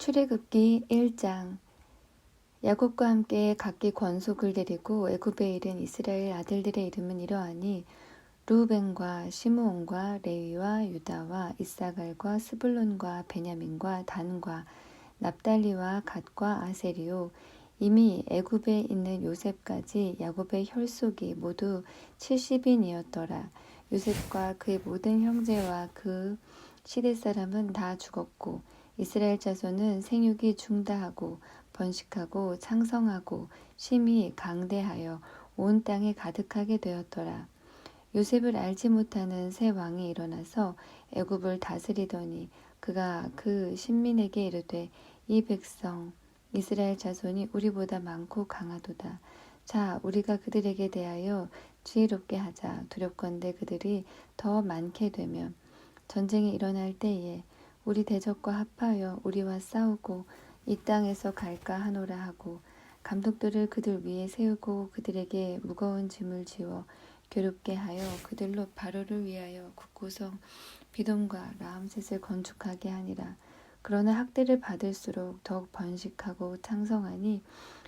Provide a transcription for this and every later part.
출애굽기 1장. 야곱과 함께 각기 권속을 데리고 애굽에 이른 이스라엘 아들들의 이름은 이러하니 르우벤과 시므온과 레위와 유다와 이사갈과 스불론과 베냐민과 단과 납달리와 갓과 아세리요. 이미 애굽에 있는 요셉까지 야곱의 혈속이 모두 70인이었더라. 요셉과 그의 모든 형제와 그 시대 사람은 다 죽었고 이스라엘 자손은 생육이 중다하고 번식하고 창성하고 심히 강대하여 온 땅에 가득하게 되었더라. 요셉을 알지 못하는 새 왕이 일어나서 애굽을 다스리더니 그가 그 신민에게 이르되 이 백성 이스라엘 자손이 우리보다 많고 강하도다. 자, 우리가 그들에게 대하여 지혜롭게 하자. 두렵건대 그들이 더 많게 되면 전쟁이 일어날 때에 우리 대적과 합하여 우리와 싸우고 이 땅에서 갈까 하노라 하고 감독들을 그들 위에 세우고 그들에게 무거운 짐을 지워 괴롭게 하여 그들로 바로를 위하여 국고성 비돔과 라암셋을 건축하게 하니라. 그러나 학대를 받을수록 더욱 번식하고 창성하니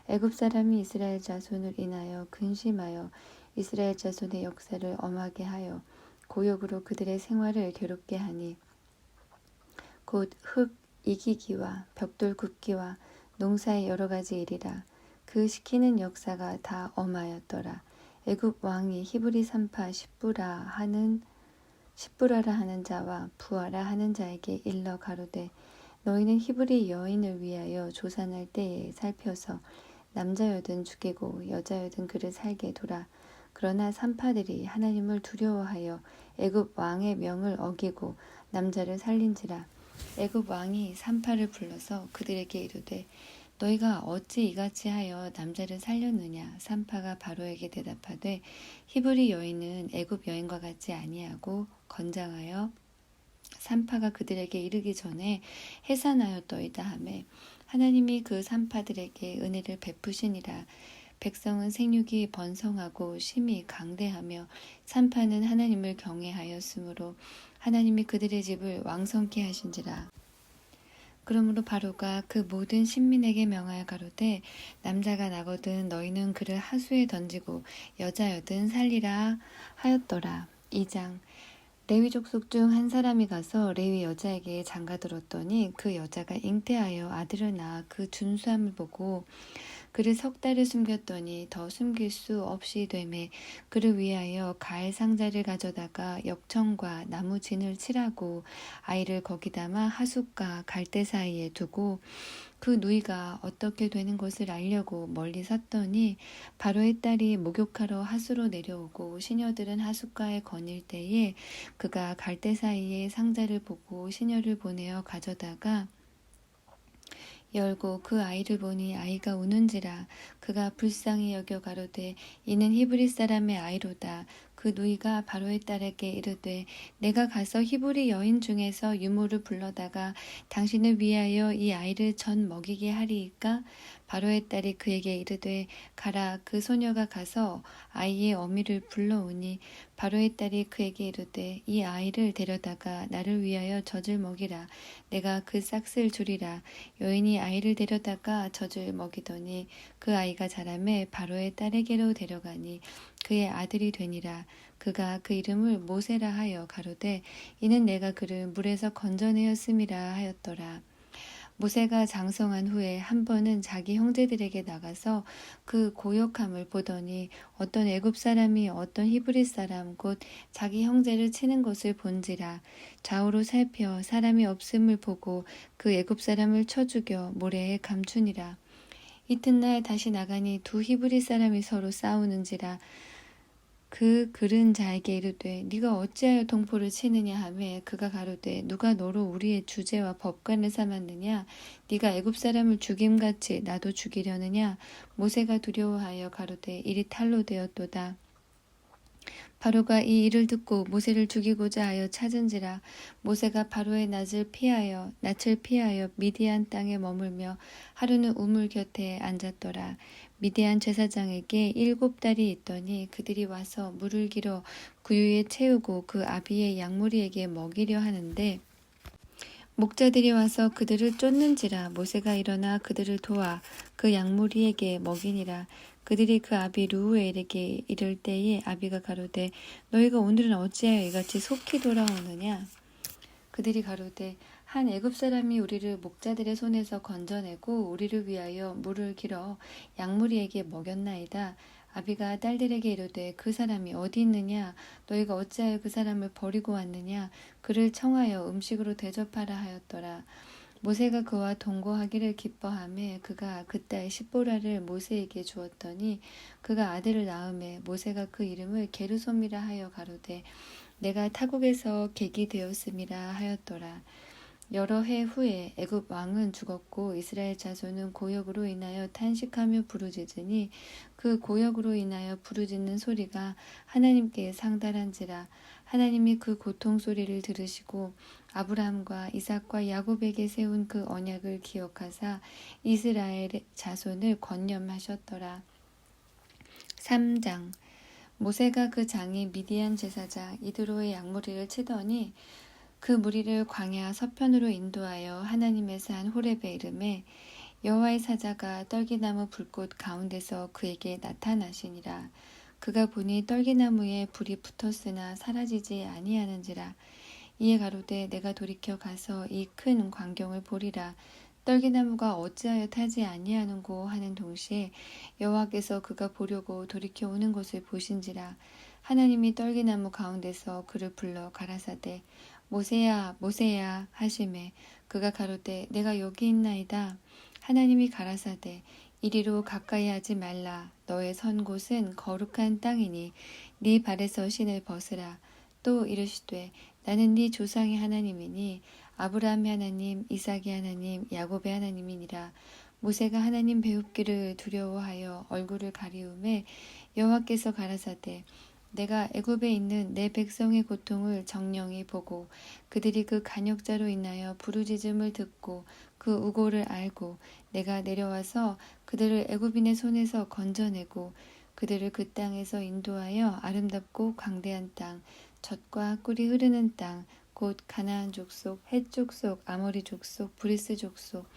애굽 사람이 이스라엘 자손을 인하여 근심하여 이스라엘 자손의 역사를 엄하게 하여 고역으로 그들의 생활을 괴롭게 하니 곧 흙 이기기와 벽돌 굽기와 농사의 여러 가지 일이라. 그 시키는 역사가 다 엄하였더라. 애굽 왕이 히브리 산파 십부라라 하는 자와 부하라 하는 자에게 일러 가로되 너희는 히브리 여인을 위하여 조산할 때에 살펴서 남자여든 죽이고 여자여든 그를 살게 두라. 그러나 산파들이 하나님을 두려워하여 애굽 왕의 명을 어기고 남자를 살린지라. 애굽 왕이 산파를 불러서 그들에게 이르되 너희가 어찌 이같이 하여 남자를 살렸느냐. 산파가 바로에게 대답하되 히브리 여인은 애굽 여인과 같지 아니하고 건장하여 산파가 그들에게 이르기 전에 해산하였더이다 하매 하나님이 그 산파들에게 은혜를 베푸시니라. 백성은 생육이 번성하고 심히 강대하며 산파는 하나님을 경외하였으므로 하나님이 그들의 집을 왕성케 하신지라. 그러므로 바로가 그 모든 신민에게 명하여 가로되 남자가 나거든 너희는 그를 하수에 던지고 여자여든 살리라 하였더라. 2장. 레위 족속 중 한 사람이 가서 레위 여자에게 장가들었더니 그 여자가 잉태하여 아들을 낳아 그 준수함을 보고 그를 3달을 숨겼더니 더 숨길 수 없이 되매 그를 위하여 가엘 상자를 가져다가 역청과 나무 진을 칠하고 아이를 거기 담아 하숫과 갈대 사이에 두고 그 누이가 어떻게 되는 것을 알려고 멀리 섰더니 바로의 딸이 목욕하러 하수로 내려오고 시녀들은 하숫가에 거닐 때에 그가 갈대 사이에 상자를 보고 시녀를 보내어 가져다가 열고 그 아이를 보니 아이가 우는지라. 그가 불쌍히 여겨 가로되 이는 히브리 사람의 아이로다. 그 누이가 바로의 딸에게 이르되 내가 가서 히브리 여인 중에서 유모를 불러다가 당신을 위하여 이 아이를 전 먹이게 하리이까. 바로의 딸이 그에게 이르되 가라. 그 소녀가 가서 아이의 어미를 불러오니 바로의 딸이 그에게 이르되 이 아이를 데려다가 나를 위하여 젖을 먹이라. 내가 그 싹을 주리라. 여인이 아이를 데려다가 젖을 먹이더니 그 아이가 자라매 바로의 딸에게로 데려가니 그의 아들이 되니라. 그가 그 이름을 모세라 하여 가로되 이는 내가 그를 물에서 건져내었음이라 하였더라. 모세가 장성한 후에 한 번은 자기 형제들에게 나가서 그 고역함을 보더니 어떤 애굽 사람이 어떤 히브리 사람 곧 자기 형제를 치는 것을 본지라. 좌우로 살펴 사람이 없음을 보고 그 애굽 사람을 쳐 죽여 모래에 감추니라. 이튿날 다시 나가니 두 히브리 사람이 서로 싸우는지라. 그 글은 자에게 이르되 네가 어찌하여 동포를 치느냐 하매 그가 가로되 누가 너로 우리의 주제와 법관을 삼았느냐. 네가 애굽 사람을 죽임같이 나도 죽이려느냐. 모세가 두려워하여 가로되 일이 탈로 되었도다. 바로가 이 일을 듣고 모세를 죽이고자 하여 찾은지라. 모세가 바로의 낯을 피하여 미디안 땅에 머물며 하루는 우물 곁에 앉았더라. 미디안 제사장에게 7달이 있더니 그들이 와서 물을 길어 구유에 채우고 그 아비의 양무리에게 먹이려 하는데 목자들이 와서 그들을 쫓는지라. 모세가 일어나 그들을 도와 그 양무리에게 먹이니라. 그들이 그 아비 루우엘에게 이를 때에 아비가 가로되 너희가 오늘은 어찌하여 이같이 속히 돌아오느냐. 그들이 가로되 한 애굽 사람이 우리를 목자들의 손에서 건져내고 우리를 위하여 물을 길어 양무리에게 먹였나이다. 아비가 딸들에게 이르되 그 사람이 어디 있느냐. 너희가 어찌하여 그 사람을 버리고 왔느냐. 그를 청하여 음식으로 대접하라 하였더라. 모세가 그와 동거하기를 기뻐하며 그가 그 딸 십보라를 모세에게 주었더니 그가 아들을 낳음에 모세가 그 이름을 게르솜이라 하여 가로되 내가 타국에서 객이 되었음이라 하였더라. 여러 해 후에 애굽 왕은 죽었고 이스라엘 자손은 고역으로 인하여 탄식하며 부르짖으니 그 고역으로 인하여 부르짖는 소리가 하나님께 상달한지라. 하나님이 그 고통 소리를 들으시고 아브라함과 이삭과 야곱에게 세운 그 언약을 기억하사 이스라엘 자손을 권념하셨더라. 3장. 모세가 그 장이 미디안 제사장 이드로의 양무리를 치더니 그 무리를 광야 서편으로 인도하여 하나님의 산 호렙에 이르매 여호와의 사자가 떨기나무 불꽃 가운데서 그에게 나타나시니라. 그가 보니 떨기나무에 불이 붙었으나 사라지지 아니하는지라. 이에 가로되 내가 돌이켜 가서 이 큰 광경을 보리라. 떨기나무가 어찌하여 타지 아니하는고 하는 동시에 여호와께서 그가 보려고 돌이켜 오는 것을 보신지라. 하나님이 떨기나무 가운데서 그를 불러 가라사대 모세야 모세야 하시매 그가 가로되 내가 여기 있나이다. 하나님이 가라사대 이리로 가까이 하지 말라. 너의 선 곳은 거룩한 땅이니 네 발에서 신을 벗으라. 또 이르시되 나는 네 조상의 하나님이니 아브라함의 하나님 이삭의 하나님 야곱의 하나님이니라. 모세가 하나님 배웁기를 두려워하여 얼굴을 가리우매 여호와께서 가라사대 내가 애굽에 있는 내 백성의 고통을 정령히 보고 그들이 그 간역자로 인하여 부르짖음을 듣고 그 우고를 알고 내가 내려와서 그들을 애굽인의 손에서 건져내고 그들을 그 땅에서 인도하여 아름답고 광대한 땅 젖과 꿀이 흐르는 땅 곧 가나안 족속, 헷 족속, 아모리 족속, 브리스 족속,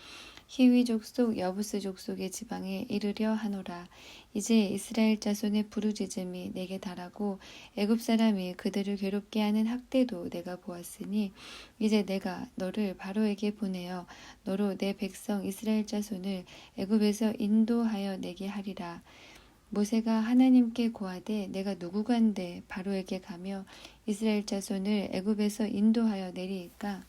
히위 족속, 여부스 족속의 지방에 이르려 하노라. 이제 이스라엘 자손의 부르짖음이 내게 달하고 애굽 사람이 그들을 괴롭게 하는 학대도 내가 보았으니 이제 내가 너를 바로에게 보내어 너로 내 백성 이스라엘 자손을 애굽에서 인도하여 내게 하리라. 모세가 하나님께 고하되 내가 누구간데 바로에게 가며 이스라엘 자손을 애굽에서 인도하여 내리이까.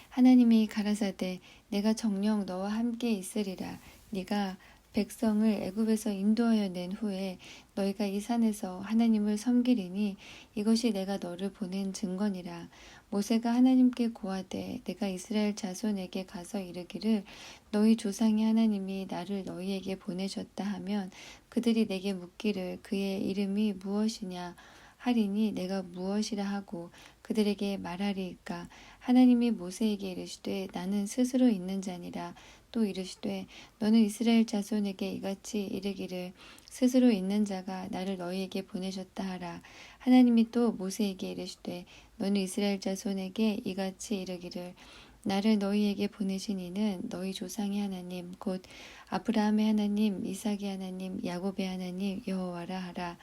하나님이 가라사대 내가 정녕 너와 함께 있으리라. 네가 백성을 애굽에서 인도하여 낸 후에 너희가 이 산에서 하나님을 섬기리니 이것이 내가 너를 보낸 증거니라. 모세가 하나님께 고하되 내가 이스라엘 자손에게 가서 이르기를 너희 조상의 하나님이 나를 너희에게 보내셨다 하면 그들이 내게 묻기를 그의 이름이 무엇이냐 하리니 내가 무엇이라 하고 그들에게 말하리이까. 하나님이 모세에게 이르시되 나는 스스로 있는 자니라. 또 이르시되 너는 이스라엘 자손에게 이같이 이르기를 스스로 있는 자가 나를 너희에게 보내셨다 하라. 하나님이 또 모세에게 이르시되 너는 이스라엘 자손에게 이같이 이르기를 나를 너희에게 보내신 이는 너희 조상의 하나님 곧 아브라함의 하나님 이삭의 하나님 야곱의 하나님 여호와라 하라.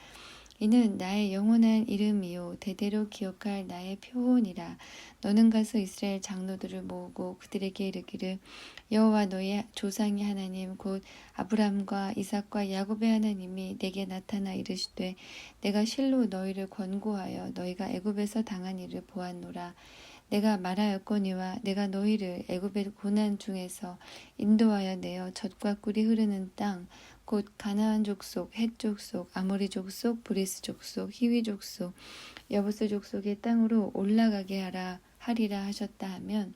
이는 나의 영원한 이름이요 대대로 기억할 나의 표본이라. 너는 가서 이스라엘 장로들을 모으고 그들에게 이르기를 여호와 너희 조상의 하나님 곧 아브람과 이삭과 야곱의 하나님이 내게 나타나 이르시되 내가 실로 너희를 권고하여 너희가 애굽에서 당한 일을 보았노라. 내가 말하였거니와 내가 너희를 애굽의 고난 중에서 인도하여 내어 젖과 꿀이 흐르는 땅 곧 가나안 족속, 헷 족속, 아모리 족속, 브리스 족속, 히위 족속, 여부스 족속의 땅으로 올라가게 하리라 하셨다 하면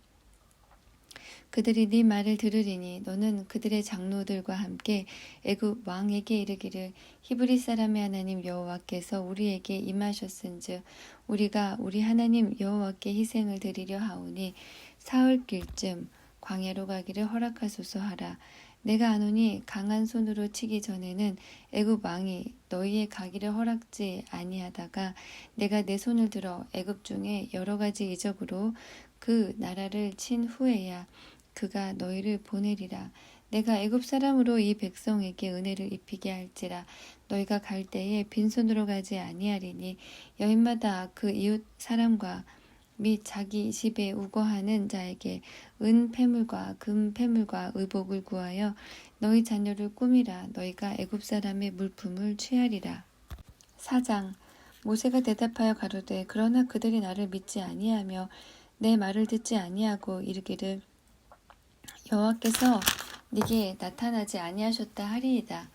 그들이 네 말을 들으리니 너는 그들의 장로들과 함께 애굽 왕에게 이르기를 히브리 사람의 하나님 여호와께서 우리에게 임하셨은즉 우리가 우리 하나님 여호와께 희생을 드리려 하오니 사흘길쯤 광야로 가기를 허락하소서 하라. 내가 아노니 강한 손으로 치기 전에는 애굽 왕이 너희의 가기를 허락지 아니하다가 내가 내 손을 들어 애굽 중에 여러 가지 이적으로 그 나라를 친 후에야 그가 너희를 보내리라. 내가 애굽 사람으로 이 백성에게 은혜를 입히게 할지라. 너희가 갈 때에 빈손으로 가지 아니하리니 여인마다 그 이웃 사람과 및 자기 집에 우거하는 자에게 은 패물과 금 패물과 의복을 구하여 너희 자녀를 꾸미라. 너희가 애굽 사람의 물품을 취하리라. 4장. 모세가 대답하여 가로되 그러나 그들이 나를 믿지 아니하며 내 말을 듣지 아니하고 이르기를 여호와께서 네게 나타나지 아니하셨다 하리이다.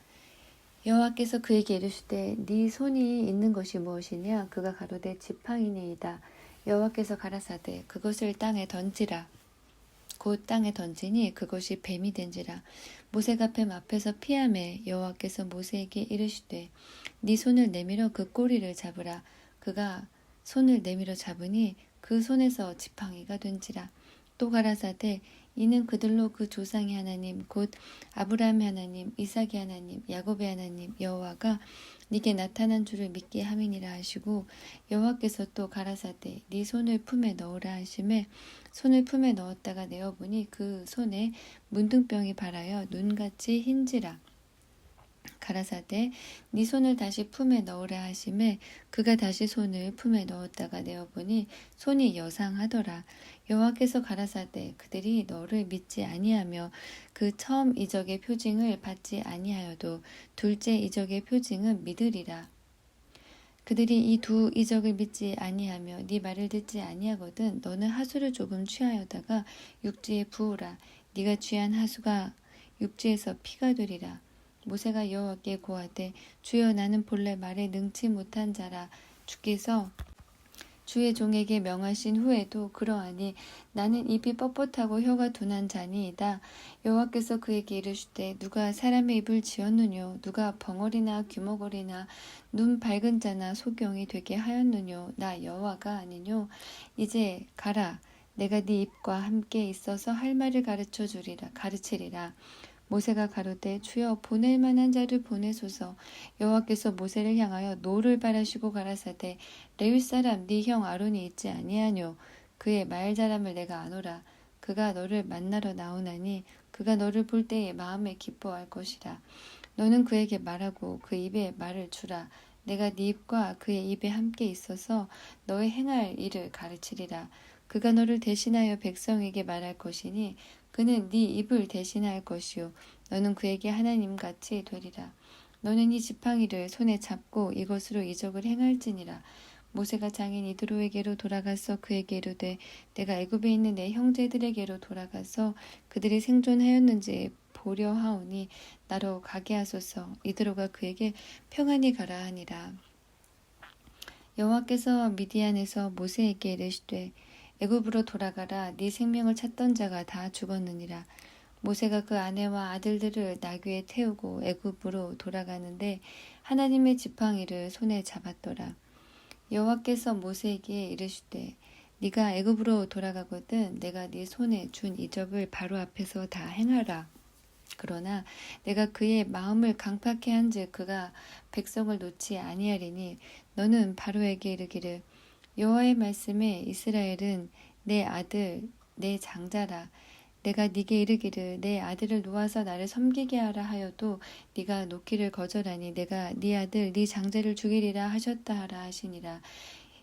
여호와께서 그에게 이르시되 네 손이 있는 것이 무엇이냐? 그가 가로되 지팡이니이다. 여호와께서 가라사대 그것을 땅에 던지라. 곧 땅에 던지니 그것이 뱀이 된지라. 모세가 뱀 앞에서 피하매 여호와께서 모세에게 이르시되 네 손을 내밀어 그 꼬리를 잡으라. 그가 손을 내밀어 잡으니 그 손에서 지팡이가 된지라. 또 가라사대 이는 그들로 그 조상의 하나님 곧 아브라함의 하나님 이삭의 하나님 야곱의 하나님 여호와가 네게 나타난 줄을 믿게 함이니라 하시고 여호와께서 또 가라사대 네 손을 품에 넣으라 하시매 손을 품에 넣었다가 내어보니 그 손에 문둥병이 발하여 눈같이 흰지라. 가라사대 네 손을 다시 품에 넣으라 하시매 그가 다시 손을 품에 넣었다가 내어보니 손이 여상하더라. 여호와께서 가라사대 그들이 너를 믿지 아니하며 그 처음 이적의 표징을 받지 아니하여도 둘째 이적의 표징은 믿으리라. 그들이 이 두 이적을 믿지 아니하며 네 말을 듣지 아니하거든 너는 하수를 조금 취하여다가 육지에 부으라. 네가 취한 하수가 육지에서 피가 되리라. 모세가 여호와께 고하되 주여 나는 본래 말에 능치 못한 자라. 주께서 주의 종에게 명하신 후에도 그러하니 나는 입이 뻣뻣하고 혀가 둔한 자니이다. 여호와께서 그에게 이르시되 누가 사람의 입을 지었느뇨? 누가 벙어리나 귀머거리나 눈 밝은 자나 소경이 되게 하였느뇨? 나 여호와가 아니뇨? 이제 가라. 내가 네 입과 함께 있어서 할 말을 가르치리라. 모세가 가로되 주여 보낼 만한 자를 보내소서. 여호와께서 모세를 향하여 노를 바라시고 가라사대 레위 사람 네 형 아론이 있지 아니하뇨? 그의 말 잘함을 내가 아노라. 그가 너를 만나러 나오나니 그가 너를 볼 때에 마음에 기뻐할 것이라. 너는 그에게 말하고 그 입에 말을 주라. 내가 네 입과 그의 입에 함께 있어서 너의 행할 일을 가르치리라. 그가 너를 대신하여 백성에게 말할 것이니 그는 네 입을 대신할 것이요 너는 그에게 하나님같이 되리라. 너는 이 지팡이를 손에 잡고 이것으로 이적을 행할지니라. 모세가 장인 이드로에게로 돌아가서 그에게 이르되 내가 애굽에 있는 내 형제들에게로 돌아가서 그들이 생존하였는지 보려 하오니 나로 가게 하소서. 이드로가 그에게 평안히 가라 하니라. 여호와께서 미디안에서 모세에게 이르시되 애굽으로 돌아가라. 네 생명을 찾던 자가 다 죽었느니라. 모세가 그 아내와 아들들을 나귀에 태우고 애굽으로 돌아가는데 하나님의 지팡이를 손에 잡았더라. 여호와께서 모세에게 이르시되 네가 애굽으로 돌아가거든 내가 네 손에 준 이적을 바로 앞에서 다 행하라. 그러나 내가 그의 마음을 강팍해 한즉 그가 백성을 놓지 아니하리니 너는 바로에게 이르기를 여호와의 말씀에 이스라엘은 내 아들 내 장자라. 내가 네게 이르기를 내 아들을 놓아서 나를 섬기게 하라 하여도 네가 놓기를 거절하니 내가 네 아들 네 장자를 죽이리라 하셨다 하라 하시니라.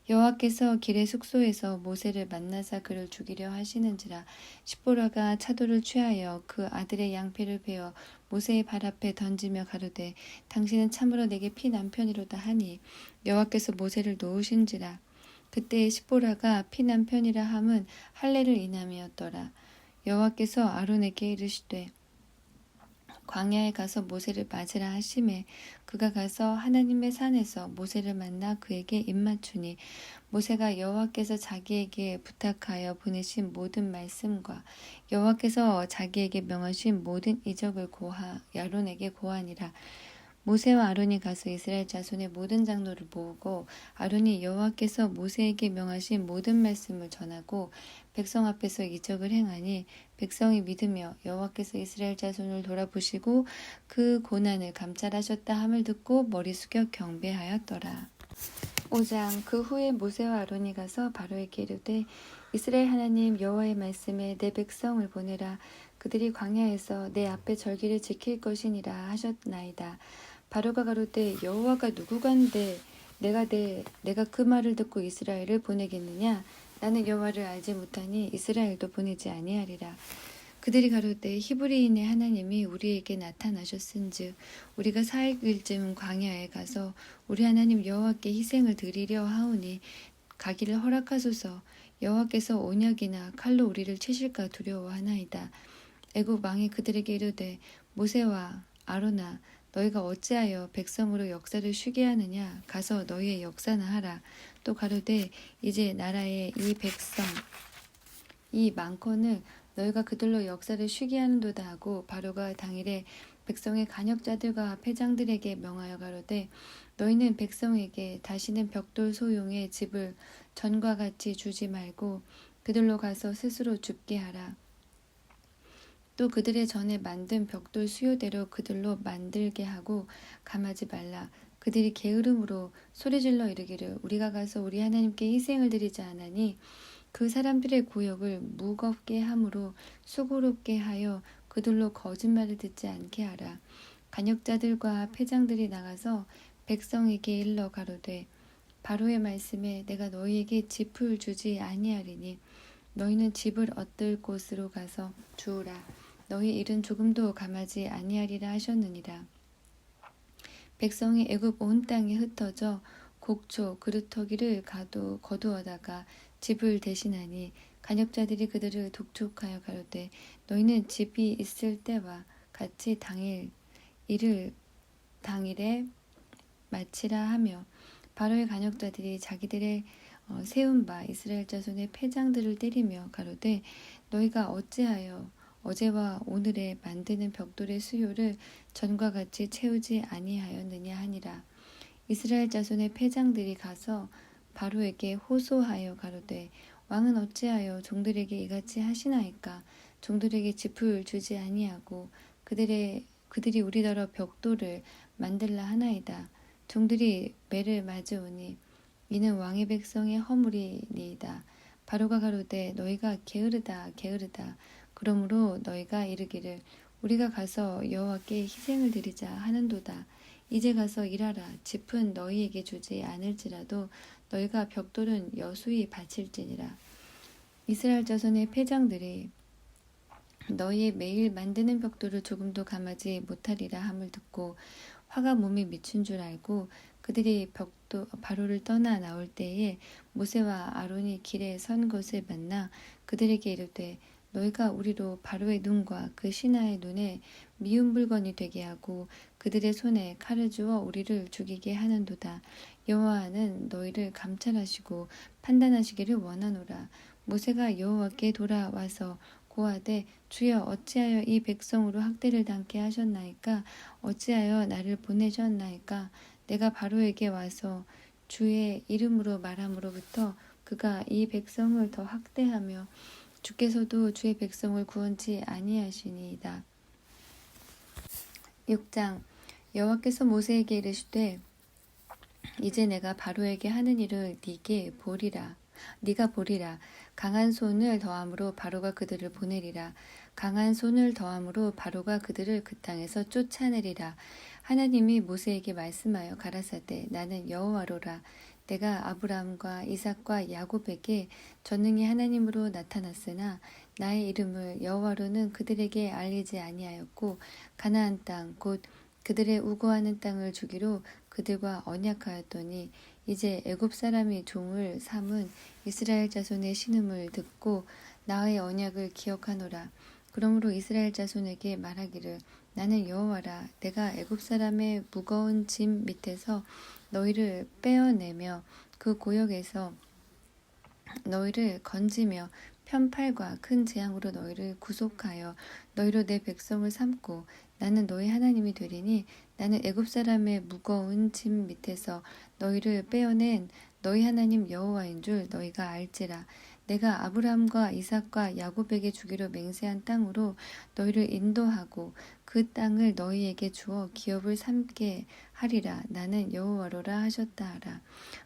여호와께서 길의 숙소에서 모세를 만나사 그를 죽이려 하시는지라. 십보라가 차도를 취하여 그 아들의 양피를 베어 모세의 발 앞에 던지며 가로되 당신은 참으로 내게 피 남편이로다 하니 여호와께서 모세를 놓으신지라. 그때 십보라가 피 남편이라 함은 할례를 인함이었더라. 여호와께서 아론에게 이르시되 광야에 가서 모세를 맞으라 하시매 그가 가서 하나님의 산에서 모세를 만나 그에게 입맞추니 모세가 여호와께서 자기에게 부탁하여 보내신 모든 말씀과 여호와께서 자기에게 명하신 모든 이적을 아론에게 고하니라. 모세와 아론이 가서 이스라엘 자손의 모든 장로를 모으고 아론이 여호와께서 모세에게 명하신 모든 말씀을 전하고 백성 앞에서 이적을 행하니 백성이 믿으며 여호와께서 이스라엘 자손을 돌아보시고 그 고난을 감찰하셨다 함을 듣고 머리 숙여 경배하였더라. 5장 그 후에 모세와 아론이 가서 바로에게 이르되 이스라엘 하나님 여호와의 말씀에 내 백성을 보내라. 그들이 광야에서 내 앞에 절기를 지킬 것이니라 하셨나이다. 바로가 가로되 여호와가 누구간데 내가 그 말을 듣고 이스라엘을 보내겠느냐? 나는 여호와를 알지 못하니 이스라엘도 보내지 아니하리라. 그들이 가로되 히브리인의 하나님이 우리에게 나타나셨은즉 우리가 4일쯤 광야에 가서 우리 하나님 여호와께 희생을 드리려 하오니 가기를 허락하소서. 여호와께서 온약이나 칼로 우리를 치실까 두려워하나이다. 애굽 왕이 그들에게 이르되 모세와 아론아 너희가 어찌하여 백성으로 역사를 쉬게 하느냐? 가서 너희의 역사나 하라. 또 가로되 이제 나라의 이 백성 이 많건을 너희가 그들로 역사를 쉬게 하는도다 하고 바로가 당일에 백성의 간역자들과 패장들에게 명하여 가로되 너희는 백성에게 다시는 벽돌 소용의 집을 전과 같이 주지 말고 그들로 가서 스스로 줍게 하라. 또 그들의 전에 만든 벽돌 수요대로 그들로 만들게 하고 감하지 말라. 그들이 게으름으로 소리질러 이르기를 우리가 가서 우리 하나님께 희생을 드리자 하나니 그 사람들의 고역을 무겁게 함으로 수고롭게 하여 그들로 거짓말을 듣지 않게 하라. 간역자들과 패장들이 나가서 백성에게 일러 가로되 바로의 말씀에 내가 너희에게 짚을 주지 아니하리니 너희는 집을 얻을 곳으로 가서 주우라. 너희 일은 조금도 감하지 아니하리라 하셨느니라. 백성이 애굽 온 땅에 흩어져 곡초 그루터기를 거두어다가 집을 대신하니 간역자들이 그들을 독촉하여 가로되 너희는 집이 있을 때와 같이 일을 당일에 마치라 하며 바로의 간역자들이 자기들의 세운 바 이스라엘 자손의 패장들을 때리며 가로되 너희가 어찌하여 어제와 오늘에 만드는 벽돌의 수요를 전과 같이 채우지 아니하였느냐 하니라. 이스라엘 자손의 패장들이 가서 바로에게 호소하여 가로되 왕은 어찌하여 종들에게 이같이 하시나이까? 종들에게 짚을 주지 아니하고 그들이 우리더러 벽돌을 만들라 하나이다. 종들이 매를 맞으오니 이는 왕의 백성의 허물이니이다. 바로가 가로되 너희가 게으르다. 그러므로 너희가 이르기를 우리가 가서 여호와께 희생을 드리자 하는도다. 이제 가서 일하라. 짚은 너희에게 주지 않을지라도 너희가 벽돌은 여수히 바칠지니라. 이스라엘 자손의 패장들이 너희의 매일 만드는 벽돌을 조금도 감하지 못하리라 함을 듣고 화가 몸에 미친 줄 알고 그들이 바로를 떠나 나올 때에 모세와 아론이 길에 선 것을 만나 그들에게 이르되 너희가 우리로 바로의 눈과 그 신하의 눈에 미운 물건이 되게 하고 그들의 손에 칼을 주어 우리를 죽이게 하는도다. 여호와는 너희를 감찰하시고 판단하시기를 원하노라. 모세가 여호와께 돌아와서 고하되 주여 어찌하여 이 백성으로 학대를 당케 하셨나이까? 어찌하여 나를 보내셨나이까? 내가 바로에게 와서 주의 이름으로 말함으로부터 그가 이 백성을 더 학대하며 주께서도 주의 백성을 구원치 아니하시니이다. 6장 여호와께서 모세에게 이르시되 이제 내가 바로에게 하는 일을 네가 보리라. 강한 손을 더함으로 바로가 그들을 보내리라. 강한 손을 더함으로 바로가 그들을 그 땅에서 쫓아내리라. 하나님이 모세에게 말씀하여 가라사대 나는 여호와로라. 내가 아브라함과 이삭과 야곱에게 전능히 하나님으로 나타났으나 나의 이름을 여호와로는 그들에게 알리지 아니하였고 가나안 땅 곧 그들의 우거하는 땅을 주기로 그들과 언약하였더니 이제 애굽 사람이 종을 삼은 이스라엘 자손의 신음을 듣고 나의 언약을 기억하노라. 그러므로 이스라엘 자손에게 말하기를 나는 여호와라. 내가 애굽 사람의 무거운 짐 밑에서 너희를 빼어내며 그 고역에서 너희를 건지며 편팔과 큰 재앙으로 너희를 구속하여 너희로 내 백성을 삼고 나는 너희 하나님이 되리니 나는 애굽 사람의 무거운 짐 밑에서 너희를 빼어낸 너희 하나님 여호와인 줄 너희가 알지라. 내가 아브라함과 이삭과 야곱에게 주기로 맹세한 땅으로 너희를 인도하고 그 땅을 너희에게 주어 기업을 삼게 하리라. 나는 여호와로라 하셨다 하라.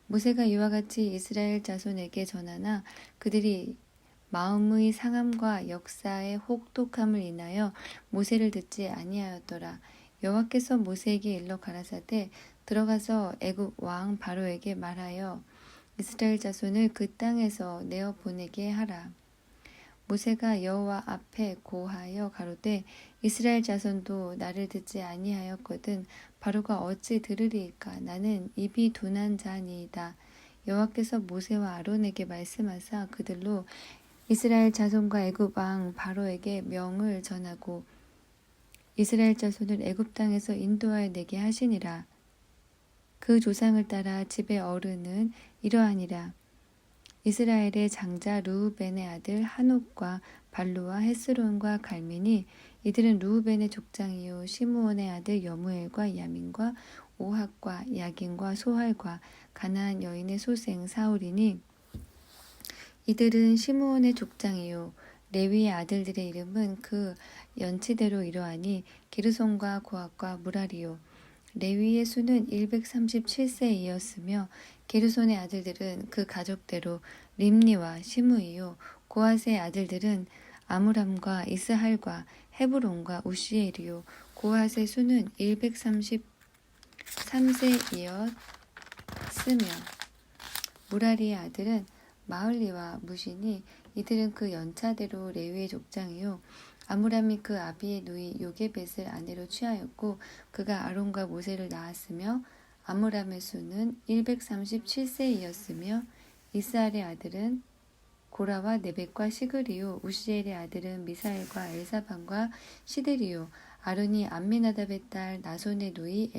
모세가 이와 같이 이스라엘 자손에게 전하나 그들이 마음의 상함과 역사의 혹독함을 인하여 모세를 듣지 아니하였더라. 여호와께서 모세에게 일러 가라사대 들어가서 애굽 왕 바로에게 말하여 이스라엘 자손을 그 땅에서 내어 보내게 하라. 모세가 여호와 앞에 고하여 가로되 이스라엘 자손도 나를 듣지 아니하였거든 바로가 어찌 들으리이까. 나는 입이 둔한 자니이다. 여호와께서 모세와 아론에게 말씀하사 그들로 이스라엘 자손과 애굽 왕 바로에게 명을 전하고 이스라엘 자손을 애굽 땅에서 인도하여 내게 하시니라. 그 조상을 따라 집의 어른은 이러하니라. 이스라엘의 장자 르우벤의 아들 한옥과 발루와 헤스론과 갈민이 이들은 르우벤의 족장이요 시므온의 아들 여무엘과 야민과 오학과 야긴과 소할과 가나안 여인의 소생 사울이니 이들은 시므온의 족장이요 레위의 아들들의 이름은 그 연치대로 이러하니 게르손과 고핫과 무라리요. 레위의 수는 137세이었으며 게르손의 아들들은 그 가족대로 림니와 시므이요. 고핫의 아들들은 아므람과 이스할과 헤브론과 우시엘이요. 고핫의 수는 133세이었으며 무라리의 아들은 마흘리와 무시니 이들은 그 연차대로 레위의 족장이요. 아므람이 그 아비의 누이 요게벳을 아내로 취하였고 그가 아론과 모세를 낳았으며 아므람의 수는 137세이었으며 이스할의 아들은 고라와 네벡과 시그리요. 우시엘의 아들은 미사엘과 엘사반과 시드리요. 아론이 암미나답의 딸 나손의 누이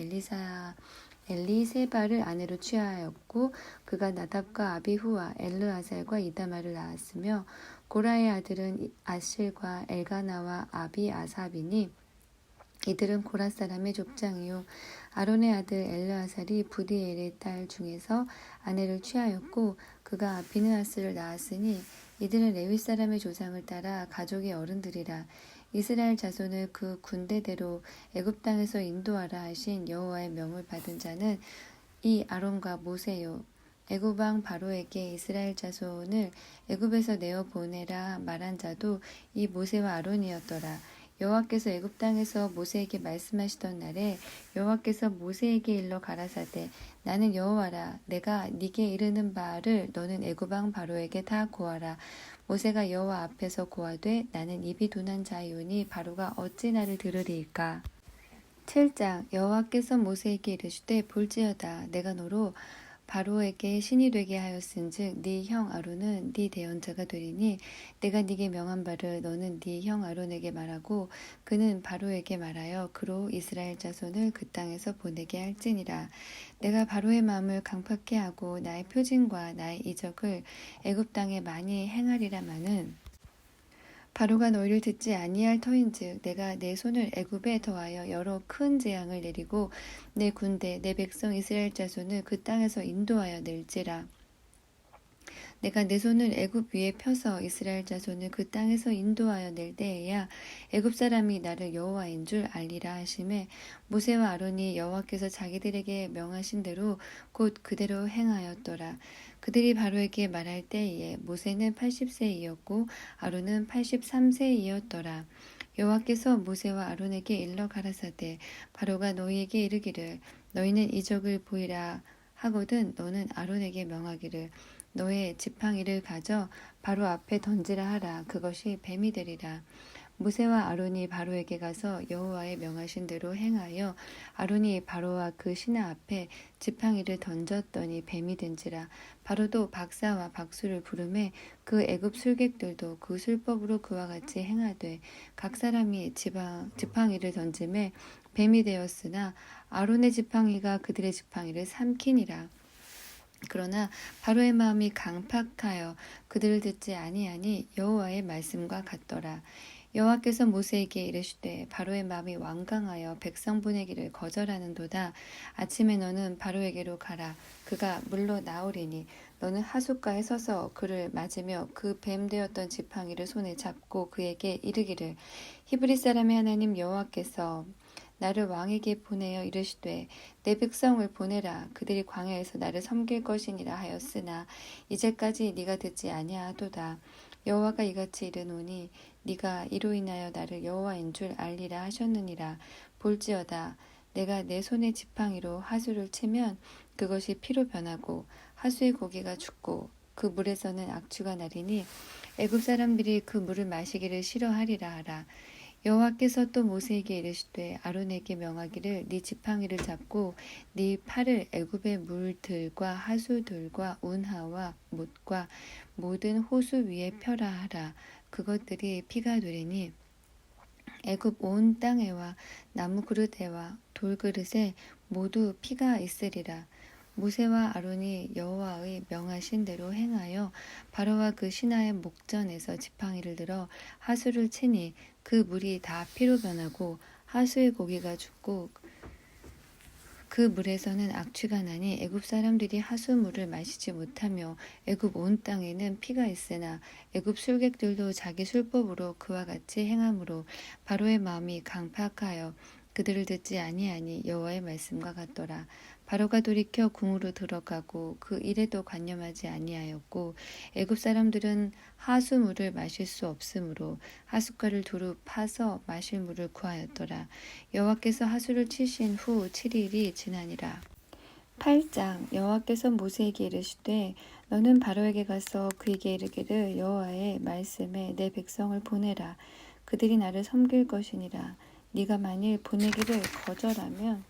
엘리세바를 아내로 취하였고 그가 나답과 아비후와 엘르아살과 이다말을 낳았으며 고라의 아들은 아실과 엘가나와 아비아삽이니 이들은 고라 사람의 족장이요. 아론의 아들 엘르아살이 부디엘의 딸 중에서 아내를 취하였고 그가 비느하스를 낳았으니 이들은 레위 사람의 조상을 따라 가족의 어른들이라. 이스라엘 자손을 그 군대대로 애굽 땅에서 인도하라 하신 여호와의 명을 받은 자는 이 아론과 모세요. 애굽 왕 바로에게 이스라엘 자손을 애굽에서 내어 보내라 말한 자도 이 모세와 아론이었더라. 여호와께서 애굽 땅에서 모세에게 말씀하시던 날에 여호와께서 모세에게 일러 가라사대 나는 여호와라. 내가 네게 이르는 바를 너는 애굽 왕 바로에게 다 고하라. 모세가 여호와 앞에서 고하되 나는 입이 둔한 자이오니 바로가 어찌 나를 들으리이까. 7장 여호와께서 모세에게 이르시되 볼지어다 내가 너로 바로에게 신이 되게 하였은즉 네 형 아론은 네 대언자가 되리니 내가 네게 명한 바를 너는 네 형 아론에게 말하고 그는 바로에게 말하여 그로 이스라엘 자손을 그 땅에서 보내게 할지니라. 내가 바로의 마음을 강팍케 하고 나의 표징과 나의 이적을 애굽 땅에 많이 행하리라마는 바로가 너희를 듣지 아니할 터인즉 내가 내 손을 애굽에 더하여 여러 큰 재앙을 내리고 내 군대 내 백성 이스라엘 자손을 그 땅에서 인도하여 낼지라. 내가 내 손을 애굽 위에 펴서 이스라엘 자손을 그 땅에서 인도하여 낼 때에야 애굽 사람이 나를 여호와인 줄 알리라 하시매 모세와 아론이 여호와께서 자기들에게 명하신 대로 곧 그대로 행하였더라. 그들이 바로에게 말할 때에 모세는 80세이었고 아론은 83세이었더라. 여호와께서 모세와 아론에게 일러 가라사대 바로가 너희에게 이르기를 너희는 이적을 보이라 하거든 너는 아론에게 명하기를 너의 지팡이를 가져 바로 앞에 던지라 하라. 그것이 뱀이 되리라. 모세와 아론이 바로에게 가서 여호와의 명하신 대로 행하여 아론이 바로와 그 신하 앞에 지팡이를 던졌더니 뱀이 된지라. 바로도 박사와 박수를 부르매 그 애굽 술객들도 그 술법으로 그와 같이 행하되 각 사람이 지팡이를 던짐에 뱀이 되었으나 아론의 지팡이가 그들의 지팡이를 삼키니라. 그러나 바로의 마음이 강팍하여 그들을 듣지 아니하니 여호와의 말씀과 같더라. 여호와께서 모세에게 이르시되 바로의 마음이 완강하여 백성 보내기를 거절하는도다. 아침에 너는 바로에게로 가라. 그가 물로 나오리니 너는 하숫가에 서서 그를 맞으며 그 뱀 되었던 지팡이를 손에 잡고 그에게 이르기를 히브리 사람의 하나님 여호와께서 나를 왕에게 보내어 이르시되 내 백성을 보내라. 그들이 광야에서 나를 섬길 것이니라 하였으나 이제까지 네가 듣지 아니하도다. 여호와가 이같이 이르노니 네가 이로 인하여 나를 여호와인 줄 알리라 하셨느니라. 볼지어다 내가 내 손의 지팡이로 하수를 치면 그것이 피로 변하고 하수의 고기가 죽고 그 물에서는 악취가 나리니 애굽 사람들이 그 물을 마시기를 싫어하리라 하라. 여호와께서 또 모세에게 이르시되 아론에게 명하기를 네 지팡이를 잡고 네 팔을 애굽의 물들과 하수들과 운하와 못과 모든 호수 위에 펴라 하라. 그것들이 피가 되리니 애굽 온 땅에와 나무 그릇에와 돌그릇에 모두 피가 있으리라. 모세와 아론이 여호와의 명하신 대로 행하여 바로와 그 신하의 목전에서 지팡이를 들어 하수를 치니 그 물이 다 피로 변하고 하수의 고기가 죽고 그 물에서는 악취가 나니 애굽 사람들이 하수물을 마시지 못하며 애굽 온 땅에는 피가 있으나 애굽 술객들도 자기 술법으로 그와 같이 행함으로 바로의 마음이 강팍하여 그들을 듣지 아니하니 여호와의 말씀과 같더라. 바로가 돌이켜 궁으로 들어가고 그 일에도 관념하지 아니하였고 애굽 사람들은 하수물을 마실 수 없으므로 하숫가를 두루 파서 마실 물을 구하였더라. 여호와께서 하수를 치신 후 7일이 지나니라. 8장. 여호와께서 모세에게 이르시되 너는 바로에게 가서 그에게 이르기를 여호와의 말씀에 내 백성을 보내라. 그들이 나를 섬길 것이니라. 네가 만일 보내기를 거절하면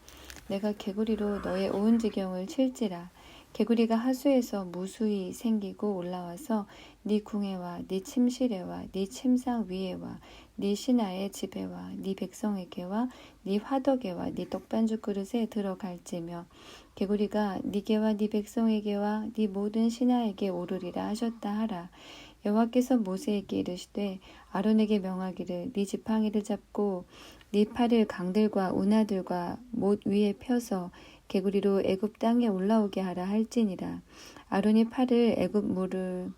내가 개구리로 너의 온 지경을 칠지라. 개구리가 하수에서 무수히 생기고 올라와서 네 궁에와 네 침실에와 네 침상 위에와 네 신하의 집에와 네 백성에게와 네 화덕에와 네 떡반죽 그릇에 들어갈지며 개구리가 네게와 네 백성에게와 네 모든 신하에게 오르리라 하셨다 하라. 여호와께서 모세에게 이르시되 아론에게 명하기를 네 지팡이를 잡고 네 팔을 강들과 운하들과 못 위에 펴서 개구리로 애굽 땅에 올라오게 하라 할지니라. 아론이 팔을 애굽 물들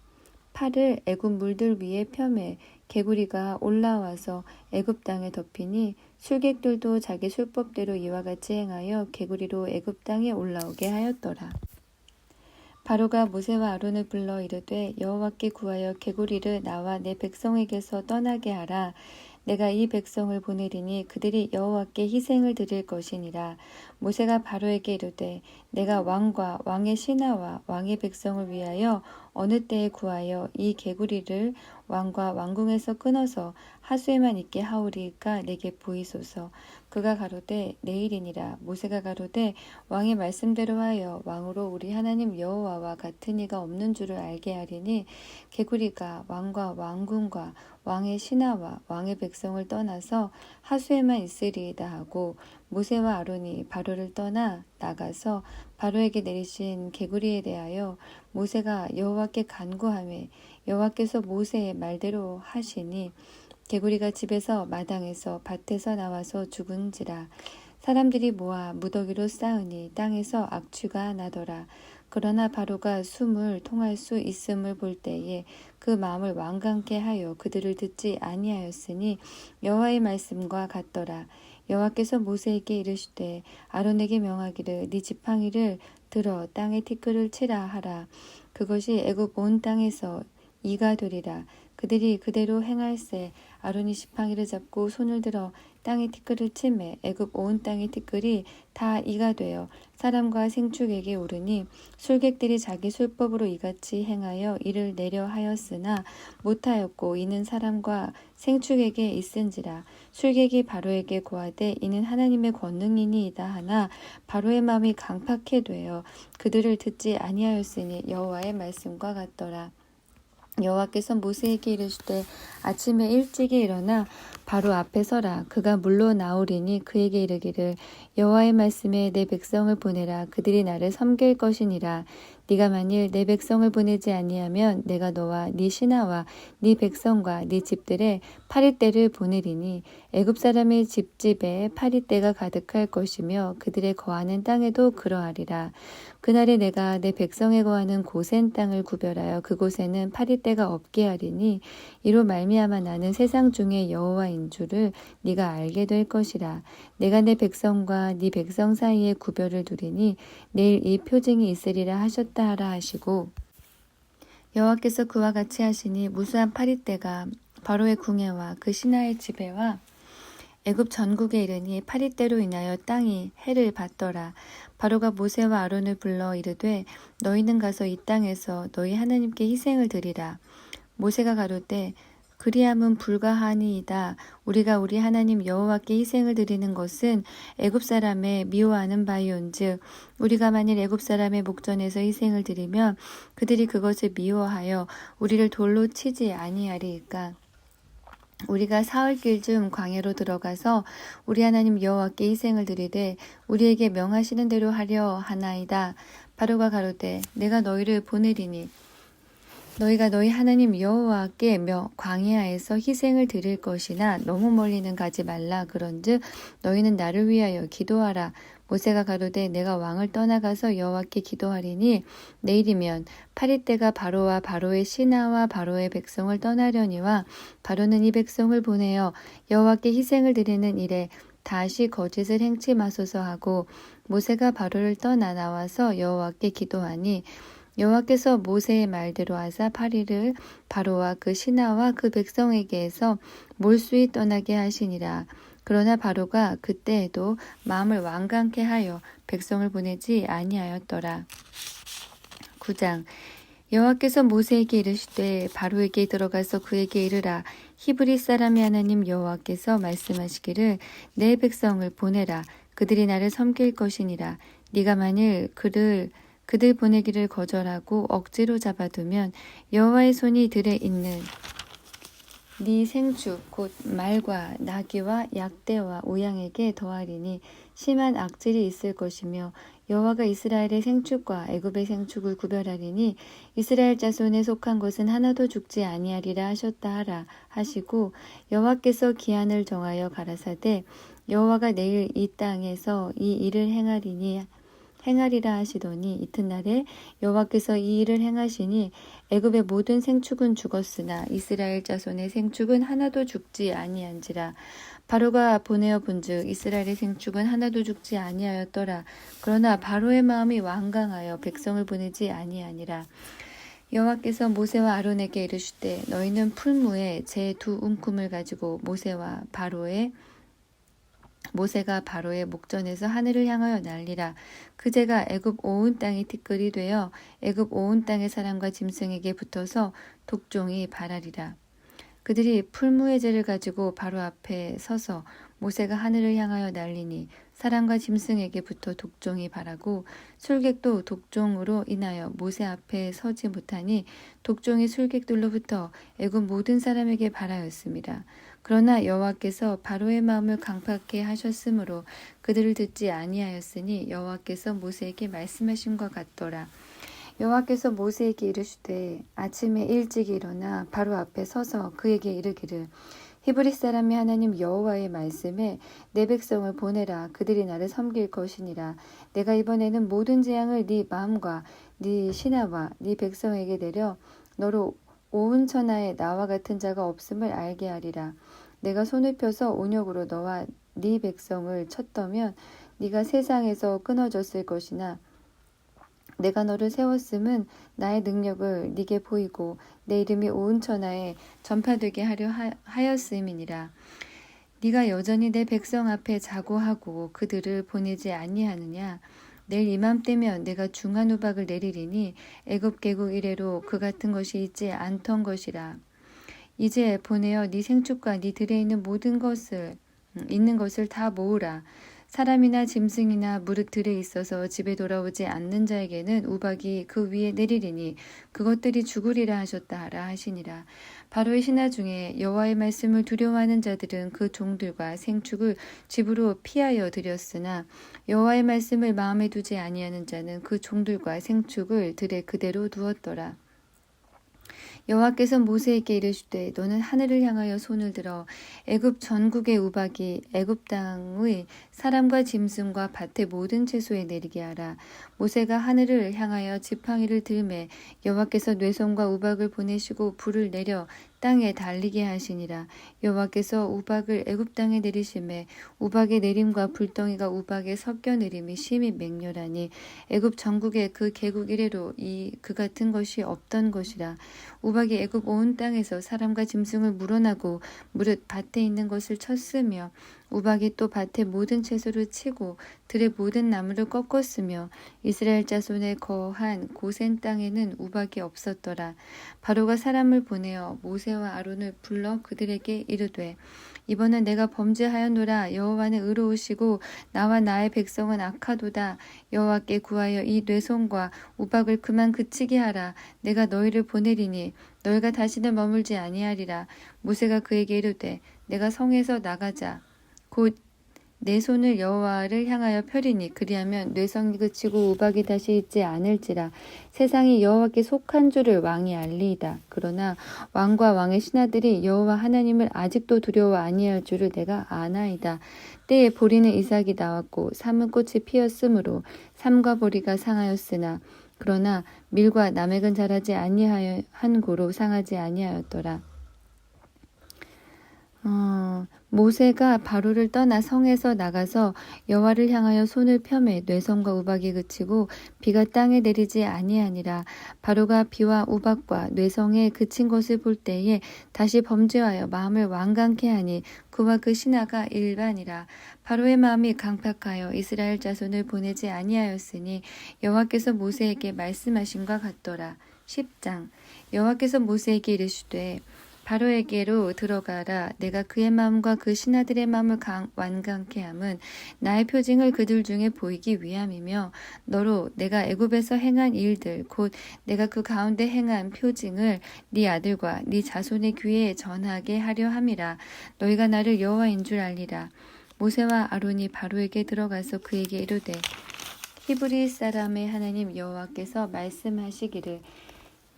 위에 펴매 개구리가 올라와서 애굽 땅에 덮이니 술객들도 자기 술법대로 이와 같이 행하여 개구리로 애굽 땅에 올라오게 하였더라. 바로가 모세와 아론을 불러 이르되 여호와께 구하여 개구리를 나와 내 백성에게서 떠나게 하라. 내가 이 백성을 보내리니 그들이 여호와께 희생을 드릴 것이니라. 모세가 바로에게 이르되 내가 왕과 왕의 신하와 왕의 백성을 위하여 어느 때에 구하여 이 개구리를 왕과 왕궁에서 끊어서 하수에만 있게 하오리까 내게 보이소서. 그가 가로되 내일이니라. 모세가 가로되 왕의 말씀대로 하여 왕으로 우리 하나님 여호와와 같은 이가 없는 줄을 알게 하리니 개구리가 왕과 왕궁과 왕의 신하와 왕의 백성을 떠나서 하수에만 있으리이다 하고 모세와 아론이 바로를 떠나 나가서 바로에게 내리신 개구리에 대하여 모세가 여호와께 간구하매 여호와께서 모세의 말대로 하시니 개구리가 집에서 마당에서 밭에서 나와서 죽은지라. 사람들이 모아 무더기로 쌓으니 땅에서 악취가 나더라. 그러나 바로가 숨을 통할 수 있음을 볼 때에 그 마음을 완강케 하여 그들을 듣지 아니하였으니 여호와의 말씀과 같더라. 여호와께서 모세에게 이르시되 아론에게 명하기를 네 지팡이를 들어 땅에 티끌을 치라 하라. 그것이 애굽 온 땅에서 이가 되리라. 그들이 그대로 행할세. 아론이 지팡이를 잡고 손을 들어 땅에 티끌을 치매 애굽 온 땅의 티끌이 다 이가 되어 사람과 생축에게 오르니 술객들이 자기 술법으로 이같이 행하여 이를 내려 하였으나 못하였고 이는 사람과 생축에게 있은지라. 술객이 바로에게 고하되 이는 하나님의 권능이니이다 하나 바로의 마음이 강팍해 되어 그들을 듣지 아니하였으니 여호와의 말씀과 같더라. 여호와께서 모세에게 이르시되 아침에 일찍이 일어나 바로 앞에 서라. 그가 물로 나오리니 그에게 이르기를 여호와의 말씀에 내 백성을 보내라. 그들이 나를 섬길 것이니라. 네가 만일 내 백성을 보내지 아니하면 내가 너와 네 신하와 네 백성과 네 집들에 파리떼를 보내리니 애굽 사람의 집집에 파리떼가 가득할 것이며 그들의 거하는 땅에도 그러하리라. 그날에 내가 내 백성에 거하는 고센 땅을 구별하여 그곳에는 파리떼가 없게 하리니 이로 말미암아 나는 세상 중에 여호와인 줄을 네가 알게 될 것이라. 내가 내 백성과 네 백성 사이에 구별을 두리니 내일 이 표징이 있으리라 하셨다 하라 하시고 여호와께서 그와 같이 하시니 무수한 파리떼가 바로의 궁에와 그 신하의 집에와 애굽 전국에 이르니 파리떼로 인하여 땅이 해를 받더라. 바로가 모세와 아론을 불러 이르되 너희는 가서 이 땅에서 너희 하나님께 희생을 드리라. 모세가 가로되 그리함은 불가하니이다. 우리가 우리 하나님 여호와께 희생을 드리는 것은 애굽 사람의 미워하는 바이온즉 우리가 만일 애굽 사람의 목전에서 희생을 드리면 그들이 그것을 미워하여 우리를 돌로 치지 아니하리이까. 우리가 사흘길 중 광야로 들어가서 우리 하나님 여호와께 희생을 드리되 우리에게 명하시는 대로 하려 하나이다. 바로가 가로되 내가 너희를 보내리니 너희가 너희 하나님 여호와께 광야에서 희생을 드릴 것이나 너무 멀리는 가지 말라. 그런즉 너희는 나를 위하여 기도하라. 모세가 가로되 내가 왕을 떠나가서 여호와께 기도하리니 내일이면 파리떼가 바로와 바로의 신하와 바로의 백성을 떠나려니와 바로는 이 백성을 보내어 여호와께 희생을 드리는 일에 다시 거짓을 행치 마소서 하고 모세가 바로를 떠나 나와서 여호와께 기도하니 여호와께서 모세의 말대로 하사 파리를 바로와 그 신하와 그 백성에게서 몰수히 떠나게 하시니라. 그러나 바로가 그때에도 마음을 완강케 하여 백성을 보내지 아니하였더라. 9장 여호와께서 모세에게 이르시되 바로에게 들어가서 그에게 이르라. 히브리 사람의 하나님 여호와께서 말씀하시기를 내 백성을 보내라. 그들이 나를 섬길 것이니라. 네가 만일 그들 보내기를 거절하고 억지로 잡아두면 여호와의 손이 들에 있는 네 생축 곧 말과 나귀와 약대와 우양에게 더하리니 심한 악질이 있을 것이며 여호와가 이스라엘의 생축과 애굽의 생축을 구별하리니 이스라엘 자손에 속한 것은 하나도 죽지 아니하리라 하셨다 하라 하시고 여호와께서 기한을 정하여 가라사대 여호와가 내일 이 땅에서 이 일을 행하리라 하시더니 이튿날에 여호와께서 이 일을 행하시니 애굽의 모든 생축은 죽었으나 이스라엘 자손의 생축은 하나도 죽지 아니한지라. 바로가 보내어 본즉 이스라엘의 생축은 하나도 죽지 아니하였더라. 그러나 바로의 마음이 완강하여 백성을 보내지 아니하니라. 여호와께서 모세와 아론에게 이르시되 너희는 풀무에 제 두 움큼을 가지고 모세가 바로의 목전에서 하늘을 향하여 날리라. 그 재가 애굽 온 땅이 티끌이 되어 애굽 온 땅의 사람과 짐승에게 붙어서 독종이 발하리라. 그들이 풀무의 재를 가지고 바로 앞에 서서 모세가 하늘을 향하여 날리니 사람과 짐승에게 붙어 독종이 발하고 술객도 독종으로 인하여 모세 앞에 서지 못하니 독종이 술객들로부터 애굽 모든 사람에게 발하였습니다. 그러나 여호와께서 바로의 마음을 강팍케 하셨으므로 그들을 듣지 아니하였으니 여호와께서 모세에게 말씀하신 것 같더라. 여호와께서 모세에게 이르시되 아침에 일찍 일어나 바로 앞에 서서 그에게 이르기를 히브리 사람의 하나님 여호와의 말씀에 내 백성을 보내라. 그들이 나를 섬길 것이니라. 내가 이번에는 모든 재앙을 네 마음과 네 신하와 네 백성에게 내려 너로 온 천하에 나와 같은 자가 없음을 알게 하리라. 내가 손을 펴서 온역으로 너와 네 백성을 쳤더면 네가 세상에서 끊어졌을 것이나 내가 너를 세웠음은 나의 능력을 네게 보이고 내 이름이 온 천하에 전파되게 하려 하였음이니라. 네가 여전히 내 백성 앞에 자고하고 그들을 보내지 아니하느냐. 내일 이맘때면 내가 중한 우박을 내리리니 애굽 개국 이래로 그 같은 것이 있지 않던 것이라. 이제 보내어 네 생축과 네 들에 있는 모든 것을 다 모으라. 사람이나 짐승이나 무릇 들에 있어서 집에 돌아오지 않는 자에게는 우박이 그 위에 내리리니 그것들이 죽으리라 하셨다 하라 하시니라. 바로의 신하 중에 여호와의 말씀을 두려워하는 자들은 그 종들과 생축을 집으로 피하여 들였으나 여호와의 말씀을 마음에 두지 아니하는 자는 그 종들과 생축을 들에 그대로 두었더라. 여호와께서 모세에게 이르시되 너는 하늘을 향하여 손을 들어 애굽 전국의 우박이 애굽 땅의 사람과 짐승과 밭의 모든 채소에 내리게 하라. 모세가 하늘을 향하여 지팡이를 들매 여호와께서 뇌손과 우박을 보내시고 불을 내려 땅에 달리게 하시니라. 여호와께서 우박을 애굽 땅에 내리심에 우박의 내림과 불덩이가 우박에 섞여 내림이 심히 맹렬하니 애굽 전국에 그 개국 이래로 그 같은 것이 없던 것이라. 우박이 애굽 온 땅에서 사람과 짐승을 물어나고 무릇 밭에 있는 것을 쳤으며 우박이 또 밭의 모든 채소를 치고 들의 모든 나무를 꺾었으며 이스라엘 자손의 거한 고센 땅에는 우박이 없었더라. 바로가 사람을 보내어 모세와 아론을 불러 그들에게 이르되 이번은 내가 범죄하였노라. 여호와는 의로우시고 나와 나의 백성은 악하도다. 여호와께 구하여 이 뇌손과 우박을 그만 그치게 하라. 내가 너희를 보내리니 너희가 다시는 머물지 아니하리라. 모세가 그에게 이르되 내가 성에서 나가자. 곧 내 손을 여호와를 향하여 펴리니 그리하면 뇌성이 그치고 우박이 다시 있지 않을지라. 세상이 여호와께 속한 줄을 왕이 알리이다. 그러나 왕과 왕의 신하들이 여호와 하나님을 아직도 두려워 아니할 줄을 내가 아나이다. 때에 보리는 이삭이 나왔고 삼은 꽃이 피었으므로 삼과 보리가 상하였으나 그러나 밀과 나맥은 자라지 아니한 고로 상하지 아니하였더라. 모세가 바로를 떠나 성에서 나가서 여호와를 향하여 손을 펴매 뇌성과 우박이 그치고 비가 땅에 내리지 아니하니라. 바로가 비와 우박과 뇌성에 그친 것을 볼 때에 다시 범죄하여 마음을 완강케 하니 그와 그 신하가 일반이라. 바로의 마음이 강팍하여 이스라엘 자손을 보내지 아니하였으니 여호와께서 모세에게 말씀하신과 같더라. 10장 여호와께서 모세에게 이르시되 바로에게로 들어가라. 내가 그의 마음과 그 신하들의 마음을 완강케 함은 나의 표징을 그들 중에 보이기 위함이며 너로 내가 애굽에서 행한 일들 곧 내가 그 가운데 행한 표징을 네 아들과 네 자손의 귀에 전하게 하려 함이라. 너희가 나를 여호와인 줄 알리라. 모세와 아론이 바로에게 들어가서 그에게 이르되 히브리 사람의 하나님 여호와께서 말씀하시기를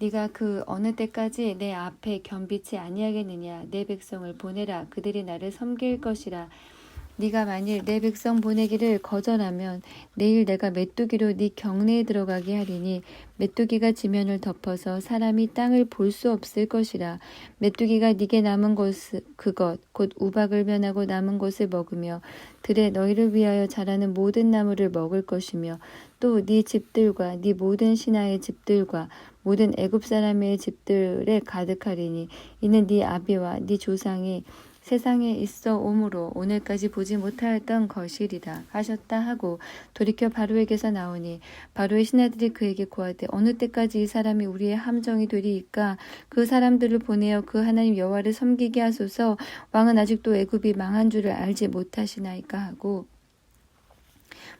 네가 그 어느 때까지 내 앞에 겸비치 아니하겠느냐. 내 백성을 보내라. 그들이 나를 섬길 것이라. 네가 만일 내 백성 보내기를 거절하면 내일 내가 메뚜기로 네 경내에 들어가게 하리니 메뚜기가 지면을 덮어서 사람이 땅을 볼 수 없을 것이라. 메뚜기가 네게 남은 그것 곧 우박을 면하고 남은 것을 먹으며 들에 너희를 위하여 자라는 모든 나무를 먹을 것이며 또 네 집들과 네 모든 신하의 집들과 모든 애굽 사람의 집들에 가득하리니 이는 네 아비와 네 조상이 세상에 있어 오므로 오늘까지 보지 못하였던 것이리라 하셨다 하고 돌이켜 바로에게서 나오니 바로의 신하들이 그에게 고하되 어느 때까지 이 사람이 우리의 함정이 되리이까. 그 사람들을 보내어 그 하나님 여호와를 섬기게 하소서. 왕은 아직도 애굽이 망한 줄을 알지 못하시나이까 하고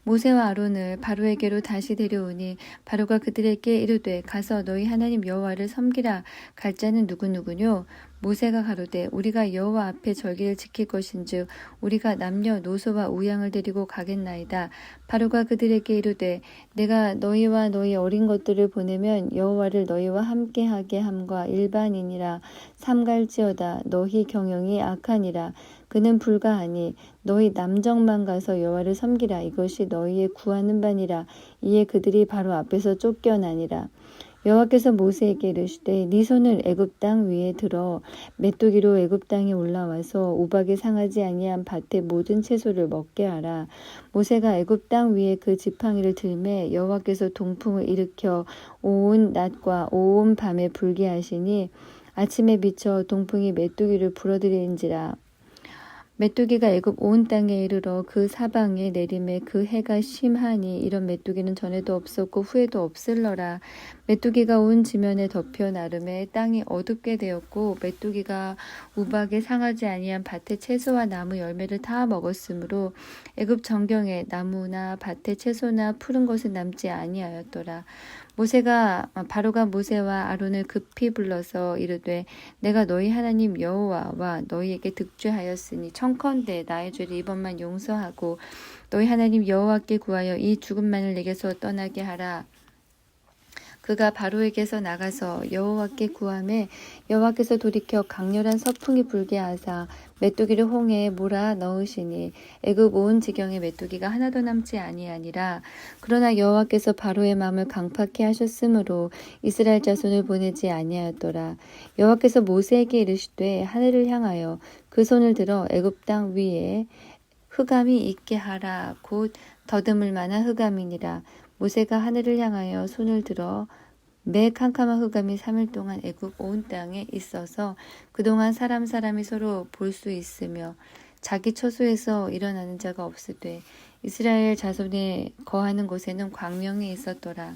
모세와 아론을 바로에게로 다시 데려오니 바로가 그들에게 이르되 가서 너희 하나님 여호와를 섬기라. 갈 자는 누구누구뇨? 모세가 가로되 우리가 여호와 앞에 절기를 지킬 것인즉 우리가 남녀노소와 우양을 데리고 가겠나이다. 바로가 그들에게 이르되 내가 너희와 너희 어린 것들을 보내면 여호와를 너희와 함께하게 함과 일반이니라. 삼갈지어다 너희 경영이 악하니라. 그는 불가하니 너희 남정만 가서 여호와를 섬기라. 이것이 너희의 구하는 바니라. 이에 그들이 바로 앞에서 쫓겨나니라. 여호와께서 모세에게 이르시되 네 손을 애굽 땅 위에 들어 메뚜기로 애굽 땅에 올라와서 우박이 상하지 아니한 밭의 모든 채소를 먹게 하라. 모세가 애굽 땅 위에 그 지팡이를 들매 여호와께서 동풍을 일으켜 온 낮과 온 밤에 불게 하시니 아침에 비쳐 동풍이 메뚜기를 불어들인지라. 메뚜기가 애굽 온 땅에 이르러 그 사방에 내림에 그 해가 심하니 이런 메뚜기는 전에도 없었고 후에도 없을러라. 메뚜기가 온 지면에 덮여 나름에 땅이 어둡게 되었고 메뚜기가 우박에 상하지 아니한 밭의 채소와 나무 열매를 다 먹었으므로 애굽 전경에 나무나 밭의 채소나 푸른 것은 남지 아니하였더라. 바로가 모세와 아론을 급히 불러서 이르되 내가 너희 하나님 여호와와 너희에게 득죄하였으니 청컨대 나의 죄를 이번만 용서하고 너희 하나님 여호와께 구하여 이 죽음만을 내게서 떠나게 하라. 그가 바로에게서 나가서 여호와께 구하매 여호와께서 돌이켜 강렬한 서풍이 불게 하사 메뚜기를 홍해에 몰아 넣으시니 애굽 온 지경에 메뚜기가 하나도 남지 아니하니라. 그러나 여호와께서 바로의 마음을 강팍케 하셨으므로 이스라엘 자손을 보내지 아니하였더라. 여호와께서 모세에게 이르시되 하늘을 향하여 그 손을 들어 애굽 땅 위에 흑암이 있게 하라. 곧 더듬을 만한 흑암이니라. 모세가 하늘을 향하여 손을 들어 매 캄캄한 흑암이 3일 동안 애굽 온 땅에 있어서 그동안 사람이 서로 볼 수 있으며 자기 처소에서 일어나는 자가 없으되 이스라엘 자손에 거하는 곳에는 광명이 있었더라.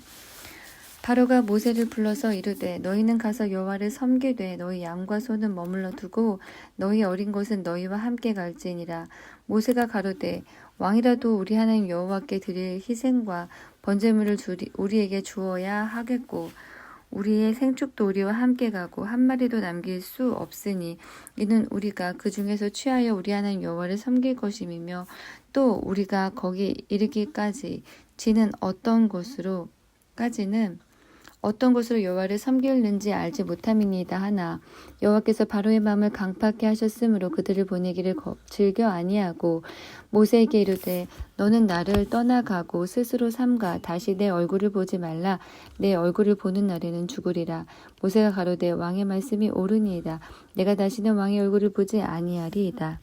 바로가 모세를 불러서 이르되 너희는 가서 여호와를 섬기되 너희 양과 소는 머물러 두고 너희 어린 것은 너희와 함께 갈지니라. 모세가 가로되 왕이라도 우리 하나님 여호와께 드릴 희생과 번제물을 우리에게 주어야 하겠고 우리의 생축도 우리와 함께 가고 한 마리도 남길 수 없으니 이는 우리가 그 중에서 취하여 우리 하나님 여호와를 섬길 것임이며 또 우리가 거기 이르기까지 지는 어떤 곳으로 여호와를 섬기는지 알지 못함이니이다 하나 여호와께서 바로의 마음을 강팍케 하셨으므로 그들을 보내기를 즐겨 아니하고 모세에게 이르되 너는 나를 떠나가고 스스로 삼가 다시 내 얼굴을 보지 말라. 내 얼굴을 보는 날에는 죽으리라. 모세가 가로되 왕의 말씀이 옳으니이다. 내가 다시는 왕의 얼굴을 보지 아니하리이다.